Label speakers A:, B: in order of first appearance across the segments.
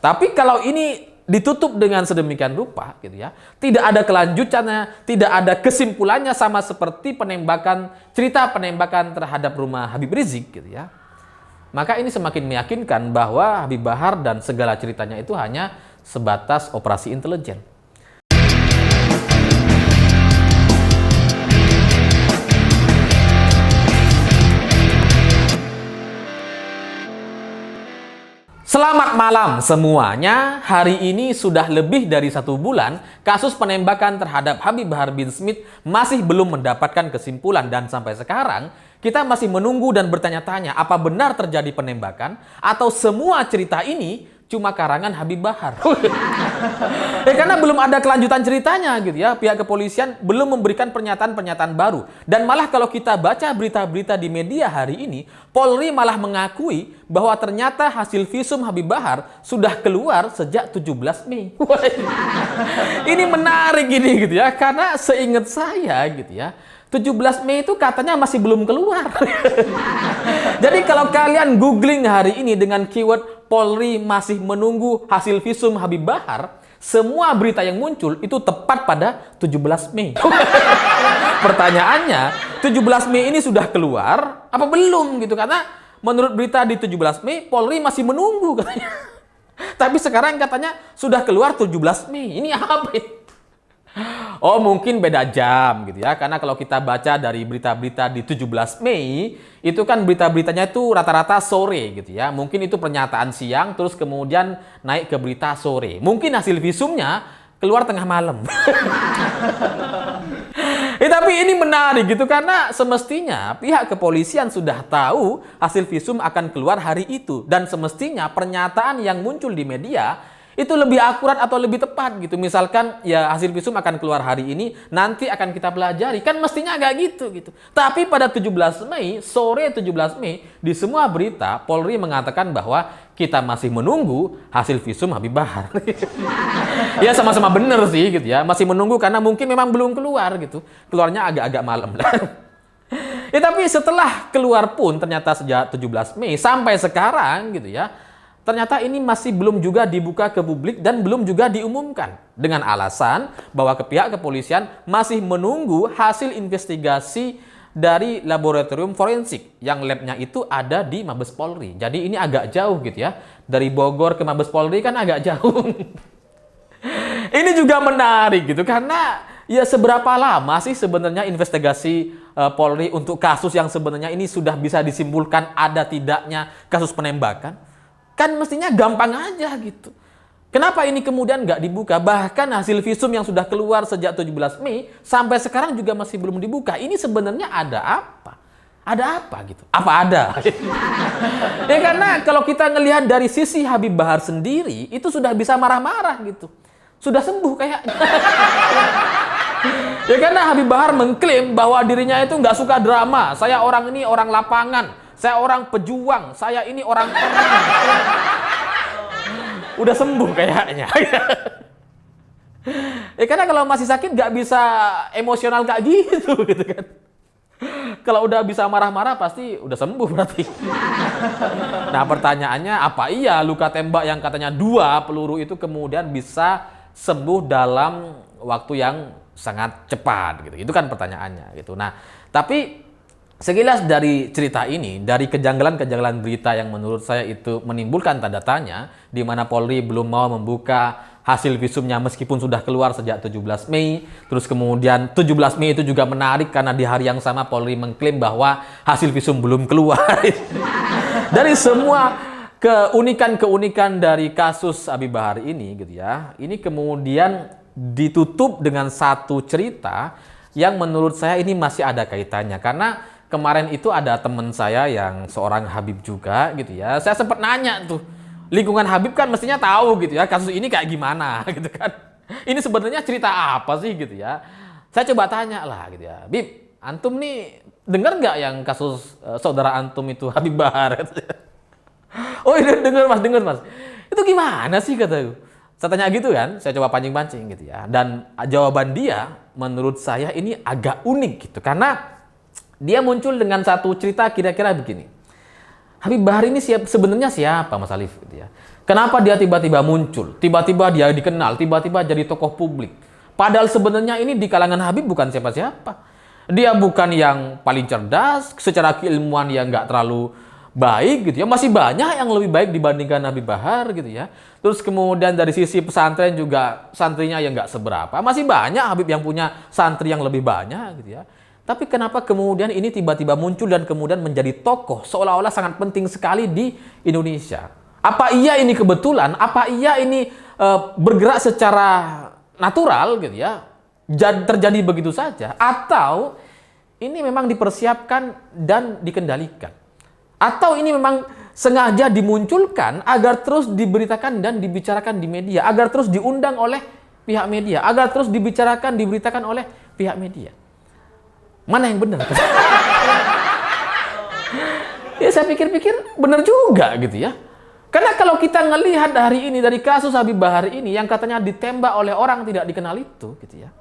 A: Tapi kalau ini ditutup dengan sedemikian rupa gitu ya, tidak ada kelanjutannya, tidak ada kesimpulannya, sama seperti cerita penembakan terhadap rumah Habib Rizik gitu ya. Maka ini semakin meyakinkan bahwa Habib Bahar dan segala ceritanya itu hanya sebatas operasi intelijen. Selamat malam semuanya. Hari ini sudah lebih dari 1 bulan kasus penembakan terhadap Habib Bahar bin Smith masih belum mendapatkan kesimpulan, dan sampai sekarang kita masih menunggu dan bertanya-tanya apa benar terjadi penembakan atau semua cerita ini cuma karangan Habib Bahar. Karena belum ada kelanjutan ceritanya gitu ya. Pihak kepolisian belum memberikan pernyataan-pernyataan baru. Dan malah kalau kita baca berita-berita di media hari ini, Polri malah mengakui bahwa ternyata hasil visum Habib Bahar sudah keluar sejak 17 Mei. Ini menarik ini gitu ya. Karena seingat saya gitu ya, 17 Mei itu katanya masih belum keluar. Jadi kalau kalian googling hari ini dengan keyword Polri masih menunggu hasil visum Habib Bahar, semua berita yang muncul itu tepat pada 17 Mei. Pertanyaannya, 17 Mei ini sudah keluar apa belum gitu? Karena menurut berita di 17 Mei, Polri masih menunggu katanya. Tapi sekarang katanya sudah keluar 17 Mei. Ini apa itu? Oh, mungkin beda jam gitu ya. Karena kalau kita baca dari berita-berita di 17 Mei, itu kan berita-beritanya itu rata-rata sore gitu ya. Mungkin itu pernyataan siang terus kemudian naik ke berita sore. Mungkin hasil visumnya keluar tengah malam. Tapi ini menarik gitu, karena semestinya pihak kepolisian sudah tahu hasil visum akan keluar hari itu, dan semestinya pernyataan yang muncul di media itu lebih akurat atau lebih tepat gitu. Misalkan ya hasil visum akan keluar hari ini, nanti akan kita pelajari. Kan mestinya agak gitu. Tapi pada 17 Mei, sore 17 Mei, di semua berita Polri mengatakan bahwa kita masih menunggu hasil visum Habib Bahar. Ya sama-sama benar sih gitu ya. Masih menunggu karena mungkin memang belum keluar gitu. Keluarnya agak-agak malam. Ya tapi setelah keluar pun ternyata sejak 17 Mei sampai sekarang gitu ya, ternyata ini masih belum juga dibuka ke publik dan belum juga diumumkan, dengan alasan bahwa pihak kepolisian masih menunggu hasil investigasi dari laboratorium forensik yang labnya itu ada di Mabes Polri. Jadi ini agak jauh gitu ya, dari Bogor ke Mabes Polri kan agak jauh. Ini juga menarik gitu, karena ya seberapa lama sih sebenarnya investigasi Polri untuk kasus yang sebenarnya ini sudah bisa disimpulkan ada tidaknya kasus penembakan? Kan mestinya gampang aja gitu. Kenapa ini kemudian nggak dibuka? Bahkan hasil visum yang sudah keluar sejak 17 Mei sampai sekarang juga masih belum dibuka. Ini sebenarnya ada apa? Ada apa gitu? Apa ada? Ya karena kalau kita ngelihat dari sisi Habib Bahar sendiri, itu sudah bisa marah-marah gitu. Sudah sembuh kayaknya. Ya karena Habib Bahar mengklaim bahwa dirinya itu nggak suka drama. Saya orang ini orang lapangan. Saya orang pejuang, saya ini orang perang. Udah sembuh kayaknya. Ya karena kalau masih sakit nggak bisa emosional kayak gitu kan. Kalau udah bisa marah-marah pasti udah sembuh berarti. Nah pertanyaannya, apa iya luka tembak yang katanya 2 peluru itu kemudian bisa sembuh dalam waktu yang sangat cepat gitu. Itu kan pertanyaannya gitu. Nah, tapi sekilas dari cerita ini, dari kejanggalan-kejanggalan berita yang menurut saya itu menimbulkan tanda tanya, di mana Polri belum mau membuka hasil visumnya meskipun sudah keluar sejak 17 Mei. Terus kemudian 17 Mei itu juga menarik karena di hari yang sama Polri mengklaim bahwa hasil visum belum keluar. Dari semua keunikan-keunikan dari kasus Habib Bahar ini gitu ya, ini kemudian ditutup dengan satu cerita yang menurut saya ini masih ada kaitannya. Karena kemarin itu ada teman saya yang seorang Habib juga gitu ya. Saya sempat nanya tuh, lingkungan Habib kan mestinya tahu gitu ya kasus ini kayak gimana gitu kan. Ini sebenarnya cerita apa sih gitu ya. Saya coba tanya lah gitu ya. Bib, antum nih dengar nggak yang kasus saudara antum itu Habib Bahar? Oh iya dengar mas. Itu gimana sih kataku. Saya tanya gitu kan, saya coba pancing-pancing gitu ya. Dan jawaban dia menurut saya ini agak unik gitu. Karena dia muncul dengan satu cerita kira-kira begini. Habib Bahar ini sebenarnya siapa Mas Alif? Gitu ya. Kenapa dia tiba-tiba muncul? Tiba-tiba dia dikenal, tiba-tiba jadi tokoh publik. Padahal sebenarnya ini di kalangan Habib bukan siapa-siapa. Dia bukan yang paling cerdas, secara keilmuan yang nggak terlalu baik gitu ya. Masih banyak yang lebih baik dibandingkan Habib Bahar gitu ya. Terus kemudian dari sisi pesantren juga santrinya yang nggak seberapa. Masih banyak Habib yang punya santri yang lebih banyak gitu ya. Tapi kenapa kemudian ini tiba-tiba muncul dan kemudian menjadi tokoh seolah-olah sangat penting sekali di Indonesia? Apa iya ini kebetulan? Apa iya ini bergerak secara natural gitu ya? Terjadi begitu saja, atau ini memang dipersiapkan dan dikendalikan, atau ini memang sengaja dimunculkan agar terus diberitakan dan dibicarakan di media, agar terus diundang oleh pihak media, agar terus dibicarakan, diberitakan oleh pihak media. Mana yang benar? Ya saya pikir-pikir benar juga gitu ya. Karena kalau kita ngelihat hari ini dari kasus Habib Bahar ini yang katanya ditembak oleh orang tidak dikenal itu gitu ya.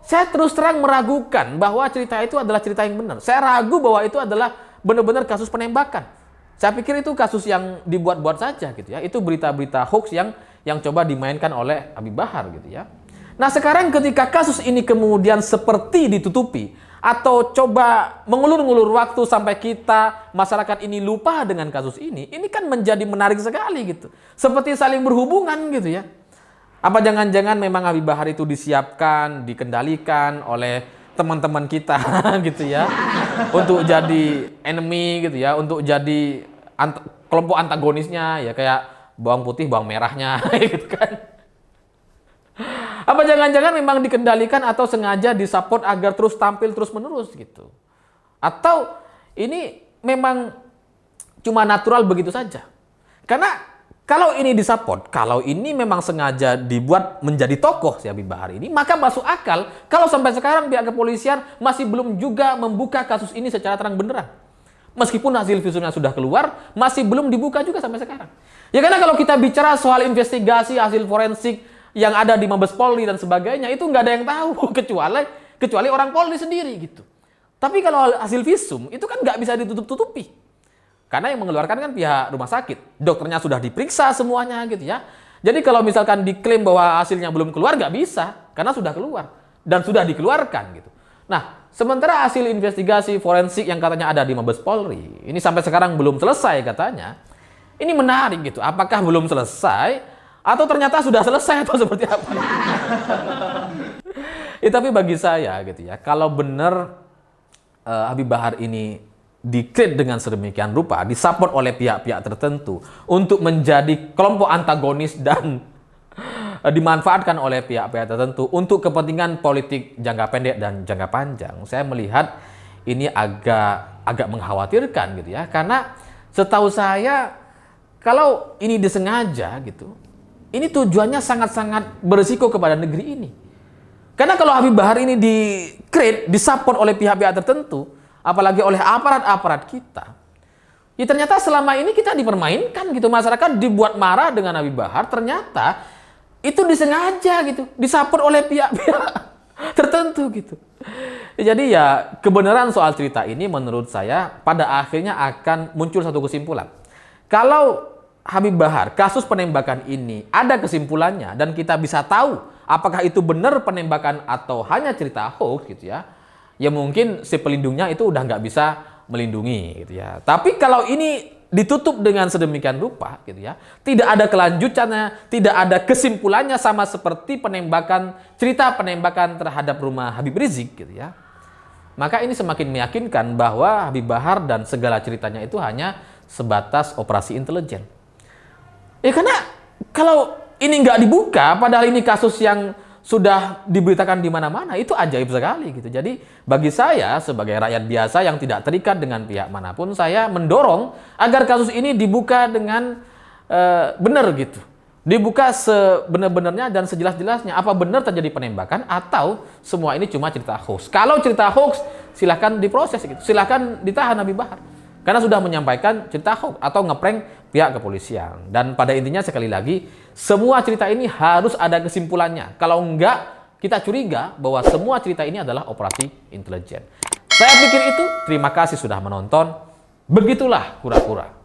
A: Saya terus terang meragukan bahwa cerita itu adalah cerita yang benar. Saya ragu bahwa itu adalah benar-benar kasus penembakan. Saya pikir itu kasus yang dibuat-buat saja gitu ya. Itu berita-berita hoax yang coba dimainkan oleh Habib Bahar gitu ya. Nah, sekarang ketika kasus ini kemudian seperti ditutupi atau coba mengulur-ngulur waktu sampai kita masyarakat ini lupa dengan kasus ini kan menjadi menarik sekali gitu. Seperti saling berhubungan gitu ya. Apa jangan-jangan memang Habib Bahar itu disiapkan, dikendalikan oleh teman-teman kita gitu ya. Untuk jadi enemy gitu ya, untuk jadi kelompok antagonisnya ya, kayak bawang putih, bawang merahnya gitu kan. Apa jangan-jangan memang dikendalikan atau sengaja disupport agar terus tampil terus-menerus gitu. Atau ini memang cuma natural begitu saja. Karena kalau ini disupport, kalau ini memang sengaja dibuat menjadi tokoh si Habib Bahar ini, maka masuk akal kalau sampai sekarang pihak kepolisian masih belum juga membuka kasus ini secara terang benderang. Meskipun hasil visumnya sudah keluar, masih belum dibuka juga sampai sekarang. Ya karena kalau kita bicara soal investigasi, hasil forensik yang ada di Mabes Polri dan sebagainya, itu nggak ada yang tahu kecuali orang Polri sendiri gitu. Tapi kalau hasil visum, itu kan nggak bisa ditutup-tutupi. Karena yang mengeluarkan kan pihak rumah sakit. Dokternya sudah diperiksa semuanya gitu ya. Jadi kalau misalkan diklaim bahwa hasilnya belum keluar, nggak bisa. Karena sudah keluar. Dan sudah dikeluarkan gitu. Nah, sementara hasil investigasi forensik yang katanya ada di Mabes Polri, ini sampai sekarang belum selesai katanya. Ini menarik gitu. Apakah belum selesai? Atau ternyata sudah selesai atau seperti apa? Tapi bagi saya gitu ya, kalau benar Habib Bahar ini di-create dengan sedemikian rupa, disupport oleh pihak-pihak tertentu untuk menjadi kelompok antagonis dan dimanfaatkan oleh pihak-pihak tertentu untuk kepentingan politik jangka pendek dan jangka panjang. Saya melihat ini agak mengkhawatirkan gitu ya, karena setahu saya kalau ini disengaja gitu, ini tujuannya sangat-sangat berisiko kepada negeri ini. Karena kalau Habib Bahar ini di-create, disupport oleh pihak-pihak tertentu, apalagi oleh aparat-aparat kita, ya ternyata selama ini kita dipermainkan gitu. Masyarakat dibuat marah dengan Habib Bahar, ternyata itu disengaja gitu, disupport oleh pihak-pihak tertentu gitu. Jadi ya kebenaran soal cerita ini menurut saya pada akhirnya akan muncul satu kesimpulan. Kalau Habib Bahar, kasus penembakan ini ada kesimpulannya dan kita bisa tahu apakah itu benar penembakan atau hanya cerita hoax gitu ya. Ya mungkin si pelindungnya itu udah nggak bisa melindungi gitu ya. Tapi kalau ini ditutup dengan sedemikian rupa gitu ya, tidak ada kelanjutannya, tidak ada kesimpulannya sama seperti cerita penembakan terhadap rumah Habib Rizik gitu ya. Maka ini semakin meyakinkan bahwa Habib Bahar dan segala ceritanya itu hanya sebatas operasi intelijen. Ya karena kalau ini nggak dibuka, padahal ini kasus yang sudah diberitakan di mana-mana, itu ajaib sekali gitu. Jadi bagi saya sebagai rakyat biasa yang tidak terikat dengan pihak manapun, saya mendorong agar kasus ini dibuka dengan benar gitu. Dibuka sebenar-benarnya dan sejelas-jelasnya. Apa benar terjadi penembakan atau semua ini cuma cerita hoax. Kalau cerita hoax, silahkan diproses gitu. Silahkan ditahan Habib Bahar. Karena sudah menyampaikan cerita hoax atau ngeprank pihak kepolisian. Dan pada intinya sekali lagi, semua cerita ini harus ada kesimpulannya. Kalau enggak, kita curiga bahwa semua cerita ini adalah operasi intelijen. Saya pikir itu. Terima kasih sudah menonton. Begitulah kura-kura.